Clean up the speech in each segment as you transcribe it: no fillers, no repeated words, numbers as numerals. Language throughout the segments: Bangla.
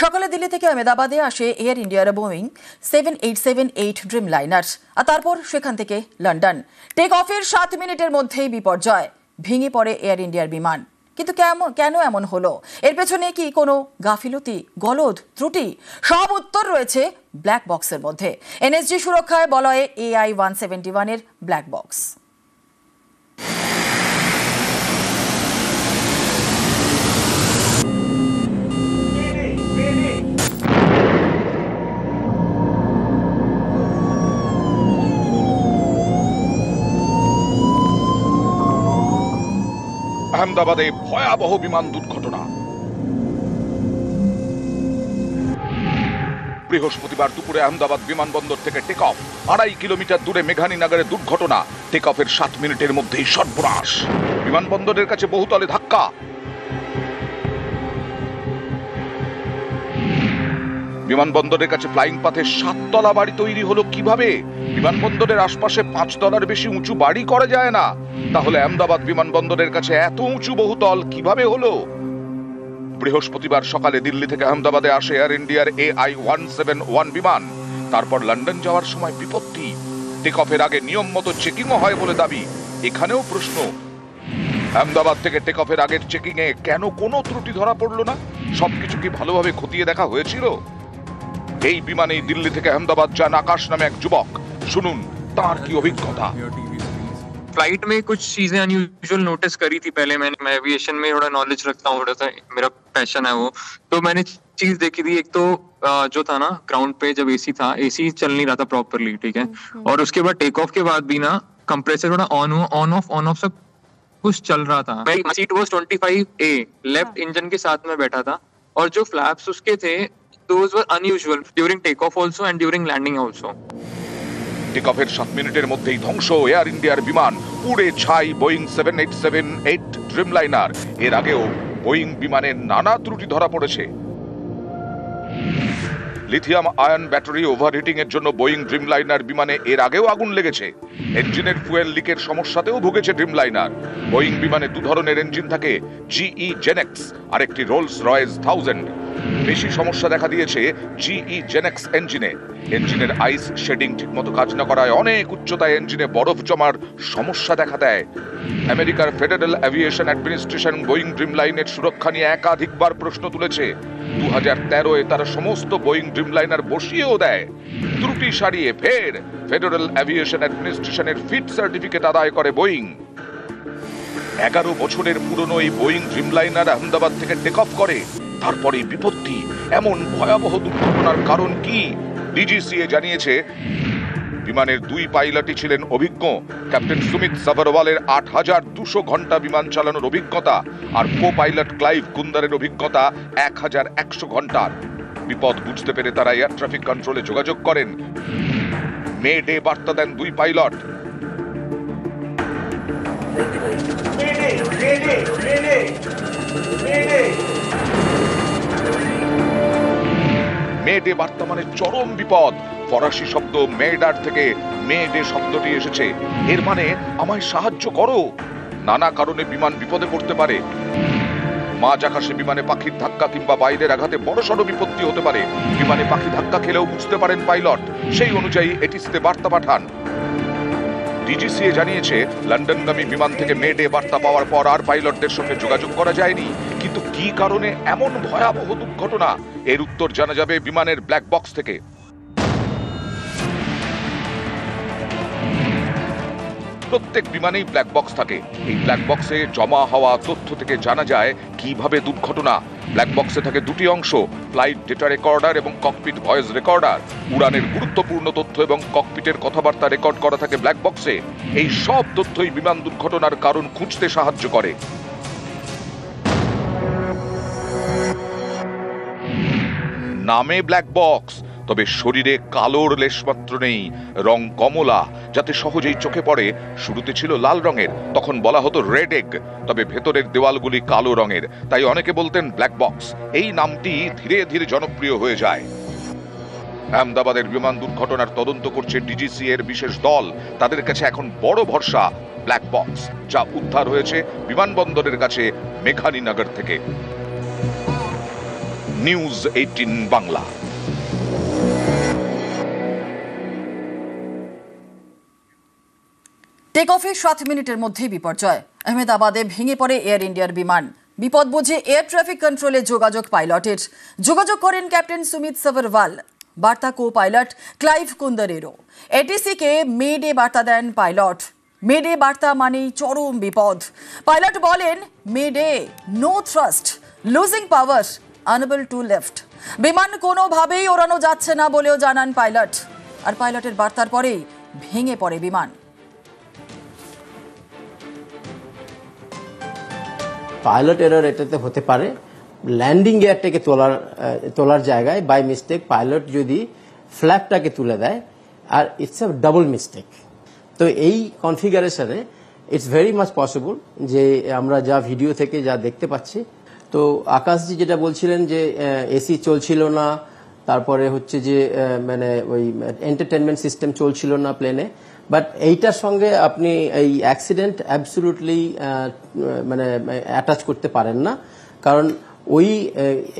সকালে দিল্লি থেকে আহমেদাবাদে আসে এয়ার ইন্ডিয়ার বোয়িং 7878 ড্রিমলাইনার, আর তারপর সেখান থেকে লন্ডন। টেক অফের 7 মিনিটের মধ্যেই বিপর্যয়, ভেঙে পড়ে এয়ার ইন্ডিয়ার বিমান। কিন্তু কেন এমন হলো? এর পেছনে কি কোনো গাফিলতি, গলদ, ত্রুটি? সব উত্তর রয়েছে ব্ল্যাক বক্সের মধ্যে। এনএসজি সুরক্ষায় বলয়ে AI-171 এর ব্ল্যাক বক্স। আহমেদাবাদে ভয়াবহ বিমান দুর্ঘটনা। বৃহস্পতিবার দুপুরে আহমেদাবাদ বিমানবন্দর থেকে টেক অফ 2.5 কিলোমিটার দূরে মেঘানীনগরে দুর্ঘটনা। টেক অফের 7 মিনিটের মধ্যেই সর্বনাশ। বিমানবন্দরের কাছে বহুতলে ধাক্কা। বিমানবন্দরের কাছে ফ্লাইং পাথে 7 তলা বাড়ি তৈরি হলো কিভাবে? বিমানবন্দরের আশপাশে 5 তলার বেশি উঁচু বাড়ি করা যায় না। তাহলে আহমেদাবাদ বিমানবন্দরের কাছে এত উঁচু বহুতল কিভাবে হলো? বৃহস্পতিবার সকালে দিল্লি থেকে আহমেদাবাদে আসে এয়ার ইন্ডিয়ার AI-171 বিমান। তারপর লন্ডন যাওয়ার সময় বিপত্তি। টেক অফের আগে নিয়ম মতো চেকিংও হয় বলে দাবি। এখানেও প্রশ্ন, আহমেদাবাদ থেকে টেক অফের আগের চেকিং এ কেন কোনো ত্রুটি ধরা পড়লো না? সবকিছু কি ভালোভাবে খতিয়ে দেখা হয়েছিল? এই বিমানেই দিল্লি থেকে আহমেদাবাদ যান আকাশ নামে এক যুবক। শুনুন তার কি অভিজ্ঞতা। फ्लाइट में कुछ चीजें अनयूजुअल नोटिस करी थी। पहले मैं एविएशन में थोड़ा नॉलेज रखता हूँ, थोड़ा सा मेरा पैशन है वो, तो मैंने चीज देखी थी। एक तो जो था ना ग्राउंड पे जब एसी था, एसी चल नहीं रहा था प्रॉपरली, ठीक है। और उसके बाद टेक ऑफ के बाद भी ना कंप्रेसर थोड़ा ऑन ऑफ सब कुछ चल रहा था। मेरी seat was 25A, left engine के साथ में बैठा था, और जो फ्लैप्स उसके थे those were unusual during takeoff also and during landing also. টেক অফের 7 মিনিটের মধ্যেই ধ্বংস এয়ার ইন্ডিয়ার বিমান, পুড়ে ছাই বোয়িং 7878 ড্রিমলাইনার। এর আগেও বোয়িং বিমানের নানা ত্রুটি ধরা পড়েছে। লিথিয়াম আয়ন ব্যাটারি ওভারহিটিং এর জন্য বোয়িং ড্রিমলাইনার বিমানে এর আগেও আগুন লেগেছে। ইঞ্জিনের ফুয়েল লিকের সমস্যাতেও ভুগেছে ড্রিমলাইনার। বোয়িং বিমানে 2 ধরনের ইঞ্জিন থাকে, GE জেনেক্স আর একটি রোলস রয়েস 1000। বেশি সমস্যা দেখা দিয়েছে GE জেনেক্স ইঞ্জিনে। ইঞ্জিনের আইস শেডিং ঠিকমতো কাজ না করায় অনেক উচ্চতায় ইঞ্জিনে বরফ জমার সমস্যা দেখা দেয়। আমেরিকার ফেডারেল এভিয়েশন অ্যাডমিনিস্ট্রেশন বোয়িং ড্রিমলাইনের সুরক্ষা নিয়ে একাধিকবার প্রশ্ন তুলেছে। 2013-এ তারা সমস্ত বোয়িং ড্রিমলাইনার বসিয়েও দেয়। ত্রুটি সারিয়ে ফের ফেডারেল এভিয়েশন অ্যাডমিনিস্ট্রেশনের ফিট সার্টিফিকেট আদায় করে বোয়িং। 11 বছরের পুরনো এই বোয়িং ড্রিমলাইনার আহমেদাবাদ থেকে টেক অফ করে। তারপরে বিপত্তি। এমন ভয়াবহ দুর্ঘটনার কারণ কি? ডিজিসিএ জানিয়েছে বিমানের 2 পাইলটই ছিলেন অভিজ্ঞ। ক্যাপ্টেন সুমিত সাভারওয়ালের 8200 ঘন্টা বিমান চালানোর অভিজ্ঞতা, আর কো পাইলট ক্লাইভ কুন্দারের অভিজ্ঞতা 1100 ঘন্টার। বিপদ বুঝতে পেরে তারা এয়ার ট্রাফিক কন্ট্রোলে যোগাযোগ করেন। মে ডে বার্তা দেন 2 পাইলট। মে ডে বার্তা মানে চরম বিপদ। ফরাসি শব্দ মেডার থেকে মে ডে শব্দটি এসেছে। এর মানে আমায় সাহায্য করো। নানা কারণে বিমান বিপদে পড়তে পারে। মাঝ আকাশে বিমানে পাখির ধাক্কা কিংবা বাইরের আঘাতে বড়সড় বিপত্তি হতে পারে। বিমানে পাখি ধাক্কা খেলেও বুঝতে পারেন পাইলট, সেই অনুযায়ী এটিসিতে বার্তা পাঠান। ডিজিসিএ জানিয়েছে লন্ডনগামী বিমান থেকে মে ডে বার্তা পাওয়ার পর আর পাইলটদের সঙ্গে যোগাযোগ করা যায়নি। কিন্তু কি কারণে এমন ভয়াবহ দুর্ঘটনা, এর উত্তর জানা যাবে বিমানের ব্ল্যাক বক্স থেকে। প্রত্যেক বিমানেই ব্ল্যাক বক্স থাকে। এই ব্ল্যাক বক্সে জমা হওয়া তথ্য থেকে জানা যায় কিভাবে দুর্ঘটনা। ব্ল্যাক বক্সে থাকে 2টি অংশ, ফ্লাইট ডেটা রেকর্ডার এবং ককপিট ভয়েস রেকর্ডার। উড়ানের গুরুত্বপূর্ণ তথ্য এবং ককপিটের কথাবার্তা রেকর্ড করা থাকে ব্ল্যাক বক্সে। এই সব তথ্যই বিমান দুর্ঘটনার কারণ খুঁজতে সাহায্য করে। নামে ব্ল্যাক বক্স, তবে শরীরে কালোর লেশমাত্র নেই, রং কমলা, যাতে সহজেই চোখে পড়ে। শুরুতে ছিল লাল রঙের, তখন বলা হতো রেড এগ, তবে ভেতরের দেওয়ালগুলি কালো রঙের, তাই অনেকে বলতেন ব্ল্যাক বক্স। এই নামটি ধীরে ধীরে জনপ্রিয় হয়ে যায়। আহমেদাবাদের বিমান দুর্ঘটনার তদন্ত করছে ডিজিসিএ এর বিশেষ দল। তাদের কাছে এখন বড় ভরসা ব্ল্যাক বক্স, যা উদ্ধার হয়েছে বিমানবন্দরের কাছে মেঘানীনগর থেকে। নিউজ 18 বাংলা। টেক অফে 7 মিনিটের মধ্যেই বিপর্যয়। আহমেদাবাদে ভেঙে পড়ে এয়ার ইন্ডিয়ার বিমান। বিপদ বুঝে এয়ার ট্রাফিক কন্ট্রোলে যোগাযোগ পাইলটের। যোগাযোগ করেন ক্যাপ্টেন সুমিত সাভারওয়াল, বার্তা কো পাইলট ক্লাইভ কুন্দরেরও। এটিসিকে মেডে বার্তা দেন পাইলট। মেডে বার্তা মানেই চরম বিপদ। পাইলট বলেন, mayday, no thrust, losing power, unable to lift. বিমান কোনোভাবেই ওড়ানো যাচ্ছে না বলেও জানান পাইলট। আর পাইলটের বার্তার পরেই ভেঙে পড়ে বিমান। পাইলট এরর এটাতে হতে পারে। ল্যান্ডিং গিয়ারটাকে তোলার জায়গায় বাই মিস্টেক পাইলট যদি ফ্ল্যাপটাকে তুলে দেয়, আর ইটস আ ডাবল মিস্টেক। তো এই কনফিগারেশনে ইটস ভেরি মাচ পসিবল যে আমরা যা ভিডিও থেকে যা দেখতে পাচ্ছি। তো আকাশজি যেটা বলছিলেন যে এসি চলছিল না, তারপরে হচ্ছে যে মানে ওই এন্টারটেনমেন্ট সিস্টেম চলছিল না প্লেনে, বাট এইটার সঙ্গে আপনি এই অ্যাক্সিডেন্ট অ্যাবসলিউটলি মানে অ্যাটাচ করতে পারেন না, কারণ ওই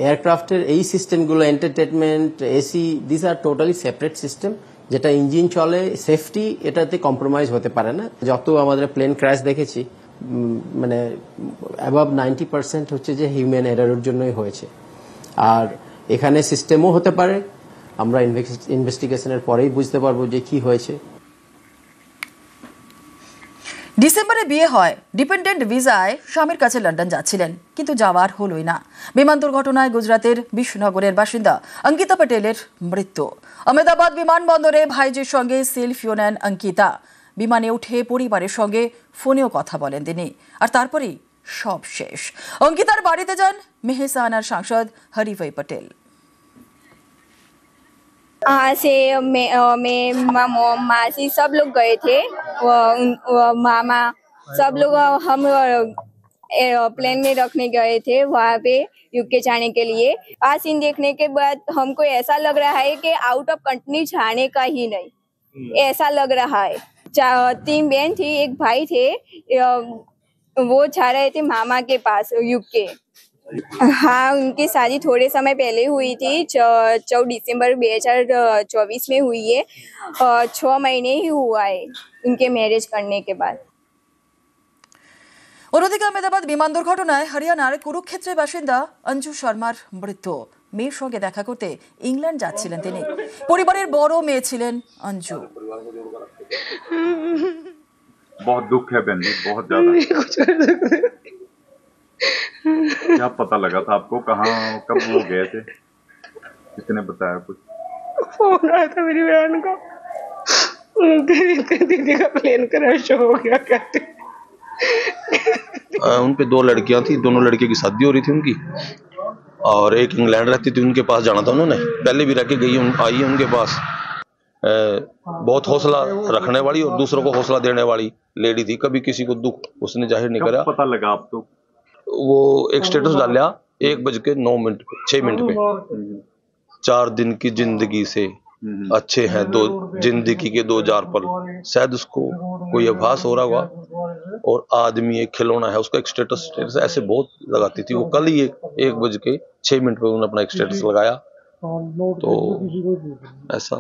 এয়ারক্রাফটের এই সিস্টেমগুলো entertainment, AC, this are totally separate system. যেটা ইঞ্জিন চলে, সেফটি এটাতে কম্প্রোমাইজ হতে পারে না। যত আমাদের প্লেন ক্র্যাশ দেখেছি, মানে অ্যাবাভ 90% হচ্ছে যে হিউম্যান এরারের জন্যই হয়েছে। আর এখানে সিস্টেমও হতে পারে, আমরা ইনভেস্টিগেশনের পরেই বুঝতে পারবো যে কি হয়েছে। ডিসেম্বরে বিয়ে হয়, ডিপেন্ডেন্ট ভিসায় স্বামীর কাছে লন্ডন যাচ্ছিলেন, কিন্তু যাওয়ার হলোই না। বিমান দুর্ঘটনায় গুজরাতের বিষ্ণুনগরের বাসিন্দা অঙ্কিতা প্যাটেলের মৃত্যু। আহমেদাবাদ বিমানবন্দরে ভাইজির সঙ্গে সেলফিও নেন অঙ্কিতা। বিমানে উঠে পরিবারের সঙ্গে ফোনেও কথা বলেন তিনি। আর তারপরেই সব শেষ। অঙ্কিতার বাড়িতে যান মেহসানার সাংসদ হরিভাই পটেল। यहाँ से मैं मासी सब लोग गए थे, मामा सब लोग हम प्लेन में रखने गए थे वहाँ पे यूके जाने के लिए। आज सीन देखने के बाद हमको ऐसा लग रहा है कि आउट ऑफ कंट्री जाने का ही नहीं, ऐसा लग रहा है। 3 बहन थी, एक भाई थे, वो जा रहे थे मामा के पास यूके। हाँ, उनकी शादी थोड़े समय पहले हुई थी, 14 दिसंबर 2024 में हुई है। 6 महीने ही हुआ है उनके मैरिज करने के बाद। অন্যদিকে আহমেদাবাদ বিমান দুর্ঘটনায় হরিয়ানার কুরুক্ষেত্রের বাসিন্দা অঞ্জু শর্মার মৃত্যু। মেয়ের সঙ্গে দেখা করতে ইংল্যান্ড যাচ্ছিলেন তিনি। পরিবারের বড় মেয়ে ছিলেন অঞ্জু। बहुत दुख है बहन जी, बहुत ज्यादा। क्या पता लगा था आपको, कहाँ कब वो गए थे, किसने बताया कुछ? फोन आया था मेरी बहन को, दीदी का प्लेन क्रैश हो गया कहते। उन पे 2 लड़कियां थी, दोनों लड़कियों की शादी हो रही थी उनकी, और एक इंग्लैंड रहती थी, उनके पास जाना था उन्होंने। पहले भी रह के गई, आई है उनके पास। बहुत हौसला रखने वाली और दूसरों को हौसला देने वाली लेडी थी, कभी किसी को दुख उसने जाहिर नहीं करा। पता लगा आप तो? वो एक स्टेटस डाला 1:09 पे, 4 दिन की जिंदगी से अच्छे हैं 2 जिंदगी के 2000 पल। शायद उसको कोई आभास हो रहा होगा, और आदमी एक खिलौना है, उसका एक स्टेटस ऐसे बहुत लगाती थी। वो कल ही 1:06 पे उन्होंने अपना एक स्टेटस लगाया। তো ऐसा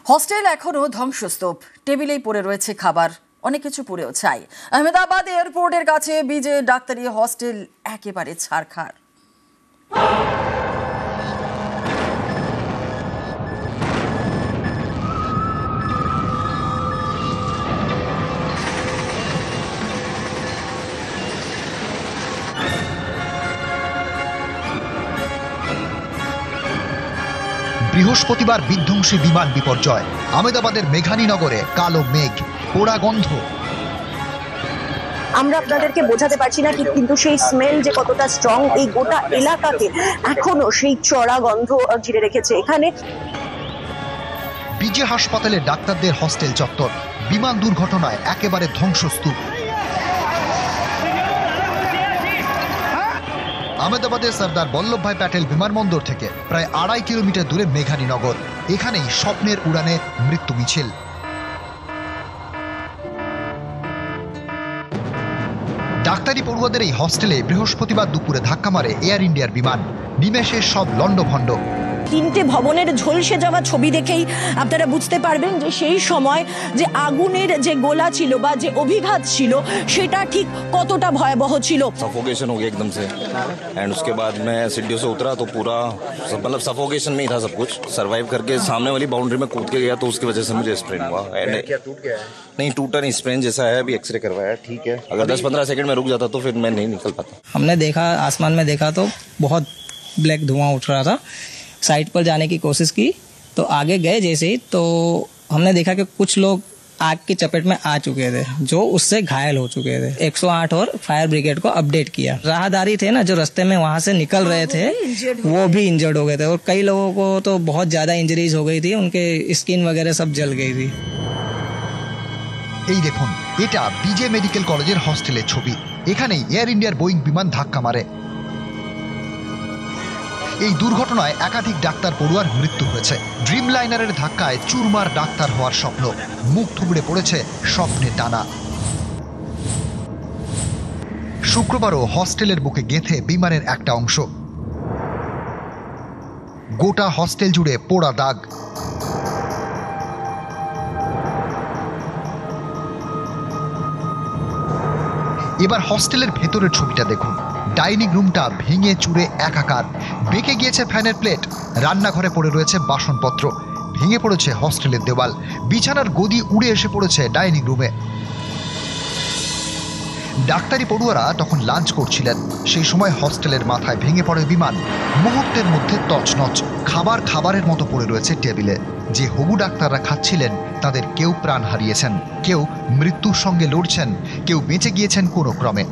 হস্টেল এখনো ধ্বংসস্তূপ, টেবিলেই পড়ে রয়েছে খাবার, অনেক কিছু পুড়েও ছাই। আহমেদাবাদ এয়ারপোর্টের কাছে বিজে ডাক্তারি হস্টেল একেবারে ছারখার। বৃহস্পতিবার বিধ্বংসী বিমান বিপর্যয়। আহমেদাবাদের মেঘানীনগরে কালো মেঘ, পোড়া গন্ধ। আমরা আপনাদেরকে বোঝাতে পারছি না কিন্তু সেই স্মেল যে কতটা স্ট্রং, এই গোটা এলাকাকে এখনো সেই চড়া গন্ধ ঘিরে রেখেছে। এখানে বিজে হাসপাতালে ডাক্তারদের হস্টেল চত্বর বিমান দুর্ঘটনায় একেবারে ধ্বংসস্তূপ। আহমেদাবাদের সর্দার বল্লভভাই প্যাটেল বিমানবন্দর থেকে প্রায় 2.5 কিলোমিটার দূরে মেঘানীনগর। এখানেই স্বপ্নের উড়ানে মৃত্যু মিছিল। ডাক্তারি পড়ুয়াদের এই হস্টেলে বৃহস্পতিবার দুপুরে ধাক্কা মারে এয়ার ইন্ডিয়ার বিমান। নিমেষে সব লণ্ডভণ্ড। তিনটে ভবনের ঝলসে যাওয়া ছবি দেখেই আপনারা বুঝতে পারবেন যে সেই সময় যে আগুনের যে গোলা ছিল বা যে অভিঘাত ছিল সেটা ঠিক কতটা ভয়াবহ ছিল। सफोकेशन हो गया एकदम से एंड उसके बाद मैं सीढ़ियों से उतरा तो पूरा मतलब सफोकेशन में ही था सब कुछ। सर्वाइव करके सामने वाली बाउंड्री में कूद के गया तो उसकी वजह से मुझे स्प्रेन हुआ। क्या टूट गया है? नहीं टूटा नहीं, स्प्रेन जैसा है, अभी एक्सरे करवाया ठीक है। अगर 10-15 सेकंड में रुक जाता तो फिर मैं नहीं निकल पाता। हमने देखा आसमान में देखा तो बहुत ब्लैक धुआं उठ रहा था। साइड पर जाने की कोशिश की तो आगे गए जैसे ही तो हमने देखा कि कुछ लोग आग की चपेट में आ चुके थे जो उससे घायल हो चुके थे। 108 और फायर ब्रिगेड को अपडेट किया। राहदारी थे ना जो रास्ते में वहां से निकल रहे थे वो भी इंजर्ड हो गए थे और कई लोगों को तो बहुत ज्यादा इंजरीज हो गई थी, उनके स्किन वगैरह सब जल गई थी। এই দেখুন, এটা বিজে মেডিকেল কলেজের হস্টেলের ছবি। এখানেই এয়ার ইন্ডিয়ার বোয়িং বিমান ধাক্কা মারে। এই দুর্ঘটনায় একাধিক ডাক্তার পড়ুয়ার মৃত্যু হয়েছে। ড্রিম লাইনারের ধাক্কায় চুরমার ডাক্তার হওয়ার স্বপ্ন মুখ থুবড়ে পড়েছে স্বপ্নের ডানা। শুক্রবারও হস্টেলের বুকে গেঁথে বিমানের একটা অংশ। গোটা হস্টেল জুড়ে পোড়া দাগ। এবার হস্টেলের ভেতরের ছবিটা দেখুন। ডাইনিং রুমটা ভেঙে চুরে একাকার। বেঁকে গিয়েছে ফ্যানের প্লেট। রান্নাঘরে পড়ে রয়েছে বাসনপত্র। ভেঙে পড়েছে হস্টেলের দেওয়াল। বিছানার গদি উড়ে এসে পড়েছে ডাইনিং রুমে। ডাক্তারি পড়ুয়ারা তখন লাঞ্চ করছিলেন। সেই সময় হস্টেলের মাথায় ভেঙে পড়ে বিমান। মুহূর্তের মধ্যে তছনছ। খাবারের মতো পড়ে রয়েছে টেবিলে। যে হবু ডাক্তাররা খাচ্ছিলেন তাদের কেউ প্রাণ হারিয়েছেন, কেউ মৃত্যুর সঙ্গে লড়ছেন, কেউ বেঁচে গিয়েছেন কোনো ক্রমে।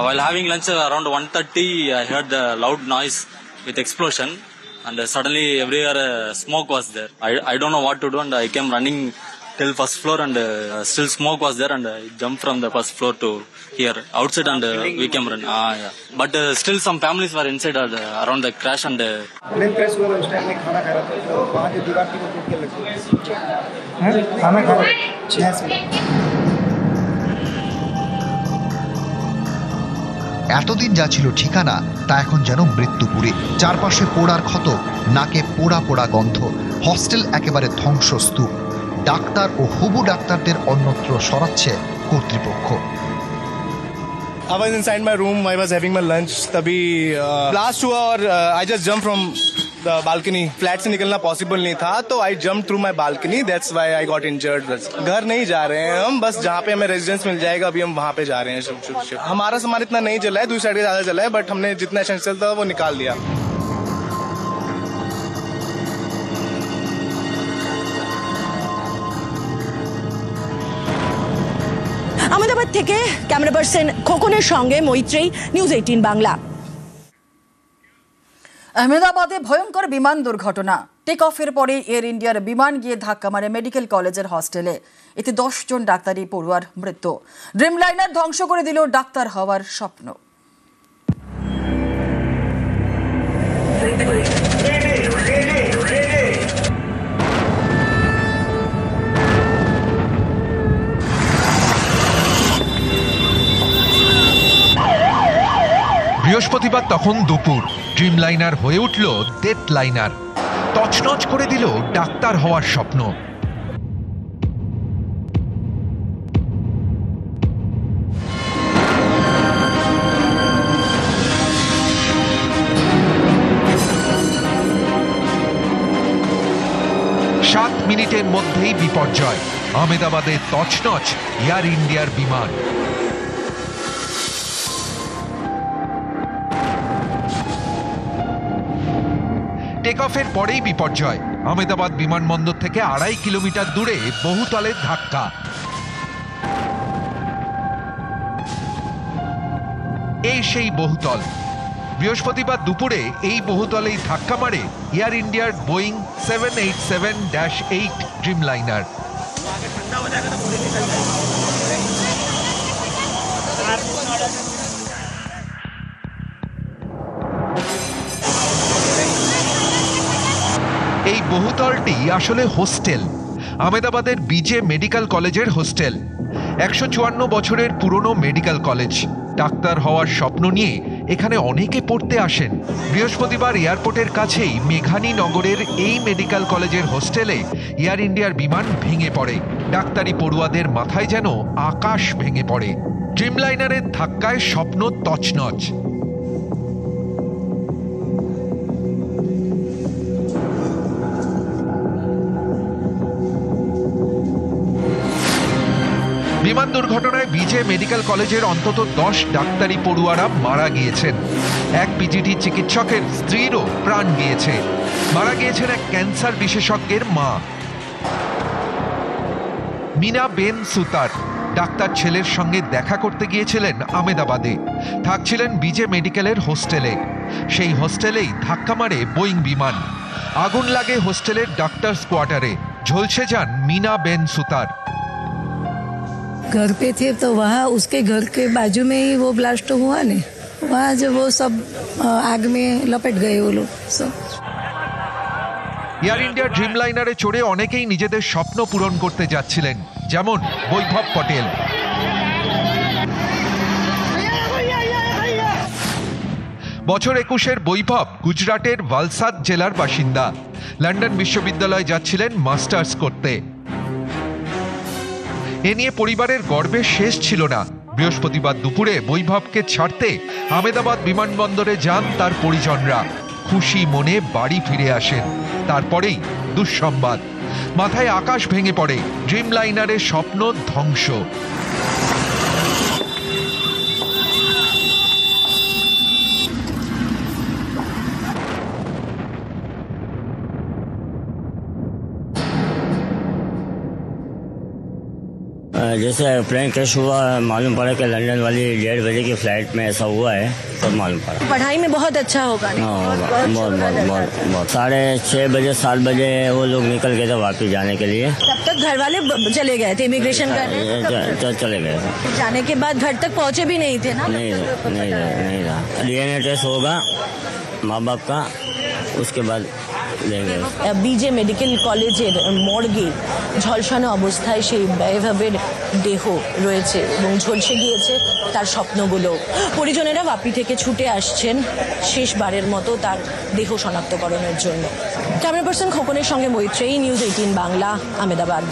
While having lunch around 1:30, I heard the loud noise with explosion, and suddenly everywhere smoke was there. I don't know what to do, and I came running till first floor, and still smoke was there, and I jumped from the first floor to here outside, and we came run. Yeah. But still some families were inside around the crash, and plane crash हुआ उस टाइम में खाना खा रहा था तो वहाँ की दीवार की टूट के लगी खाना खा रहा 6 से। এতদিন যা ছিল ঠিকানা তা এখন যেন মৃত্যুপুরী। চারপাশে পোড়ার ক্ষত, নাকে পোড়া পোড়া গন্ধ। হস্টেল একেবারে ধ্বংসস্তূপ। ডাক্তার ও হবু ডাক্তারদের অন্যত্র সরাচ্ছে কর্তৃপক্ষ। I was inside my room, I was having my lunch, तभी blast हुआ और I just jumped from the balcony. Flat से निकलना पॉसिबल नहीं था तो I jumped through my balcony, that's why I got injured. घर नहीं जा रहे हैं हम, बस जहाँ पे हमें रेजिडेंस मिल जाएगा अभी हम वहाँ पे जा रहे हैं। हमारा सामान इतना नहीं जला है, दूसरी साइड का ज्यादा जला है, बट हमने जितना एसेंशियल था वो निकाल दिया। আহমেদাবাদ থেকে ক্যামেরা পার্সন খোকনের সঙ্গে মৈত্রী, নিউজ 18 বাংলা। আহমেদাবাদে ভয়ঙ্কর বিমান দুর্ঘটনা। টেক অফের পরে এয়ার ইন্ডিয়ার বিমান গিয়ে ধাক্কা মারে মেডিকেল কলেজের হস্টেলে। এতে 10 জন ডাক্তারি পড়ুয়ার মৃত্যু। ড্রিম লাইনার ধ্বংস করে দিল ডাক্তার হওয়ার স্বপ্ন। বৃহস্পতিবার তখন দুপুর। ড্রিম লাইনার হয়ে উঠল ডেথ লাইনার। তছনছ করে দিল ডাক্তার হওয়ার স্বপ্ন। সাত মিনিটের মধ্যেই বিপর্যয়। আহমেদাবাদে তছনছ এয়ার ইন্ডিয়ার বিমান। টেক অফের পরেই বিপর্যয়। আহমেদাবাদ বিমানবন্দর থেকে 2.5 কিলোমিটার দূরে বহুতলের ধাক্কা। এই সেই বহুতল। বৃহস্পতিবার দুপুরে এই বহুতলেই ধাক্কা মারে এয়ার ইন্ডিয়ার বোয়িং 787-8 ড্রিম লাইনার। এই বহুতলটি আসলে হোস্টেল, আহমেদাবাদের বিজে মেডিকেল কলেজের হোস্টেল। 154 বছরের পুরনো মেডিকেল কলেজ। ডাক্তার হওয়ার স্বপ্ন নিয়ে এখানে অনেকে পড়তে আসেন। বৃহস্পতিবার এয়ারপোর্টের কাছেই মেঘানী নগরের এই মেডিকেল কলেজের হোস্টেলে এয়ার ইন্ডিয়ার বিমান ভেঙে পড়ে। ডাক্তারি পড়ুয়াদের মাথায় যেন আকাশ ভেঙে পড়ে। ড্রিমলাইনারের ধাক্কায় স্বপ্ন তছনছ। বিমান দুর্ঘটনায় বিজে মেডিকেল কলেজের অন্তত 10 ডাক্তারি পড়ুয়ারা মারা গিয়েছেন। এক পিজিটি চিকিৎসকের স্ত্রীরও প্রাণ গিয়েছে। মারা গিয়েছেন এক ক্যান্সার বিশেষজ্ঞের মা। মিনা বেন সুতার ডাক্তার ছেলের সঙ্গে দেখা করতে গিয়েছিলেন আমেদাবাদে। থাকছিলেন বিজে মেডিকেলের হোস্টেলে। সেই হোস্টেলেই ধাক্কা মারে বোয়িং বিমান। আগুন লাগে হোস্টেলের ডাক্তার্স কোয়ার্টারে। ঝলসে যান মিনা বেন সুতার। घर पे थे तो वहाँ उसके घर के बाजू में ही वो ब्लास्ट हुआ ने, वहाँ जब वो सब आग में लपेट गए वो लोग सब। এয়ার ইন্ডিয়া ড্রিমলাইনারে চড়ে অনেকেই নিজেদের স্বপ্ন পূরণ করতে যাচ্ছিলেন, যেমন বৈভব পটেল। বছর 21-এর বৈভব গুজরাটের ভালসাদ জেলার বাসিন্দা। লন্ডন বিশ্ববিদ্যালয়ে যাচ্ছিলেন মাস্টার্স করতে। এ নিয়ে পরিবারের গর্বের শেষ ছিল না। বৃহস্পতিবার দুপুরে বৈভবকে ছাড়তে আমেদাবাদ বিমানবন্দরে যান তার পরিজনরা। খুশি মনে বাড়ি ফিরে আসেন। তারপরেই দুঃসংবাদ, মাথায় আকাশ ভেঙে পড়ে। ড্রিমলাইনারের স্বপ্ন ধ্বংস। जैसे प्लेन क्रैश हुआ, मालूम पड़ा कि लंदन वाली 1:30 बजे की फ्लाइट में ऐसा हुआ है, तब मालूम पड़ा। पढ़ाई में बहुत अच्छा होगा। बहुत 6:30 बजे 7 बजे वो लोग निकल गए थे वापस जाने के लिए। तब तक घर वाले चले गए थे इमिग्रेशन करने? चले गए। जाने के बाद घर तक पहुंचे भी नहीं थे ना? नहीं रहा। DNA टेस्ट होगा माँ बाप का, उसके बाद বিজে মেডিকেল কলেজের মর্গে ঝলসানো অবস্থায় সেই বৈভবের দেহ রয়েছে এবং ঝলসে গিয়েছে তার স্বপ্নগুলো। পরিজনেরা বাপি থেকে ছুটে আসছেন শেষবারের মতো তার দেহ শনাক্তকরণের জন্য। ক্যামেরা পার্সন খোকনের সঙ্গে মৈত্রেয়ী, নিউজ 18 বাংলা, আমেদাবাদ।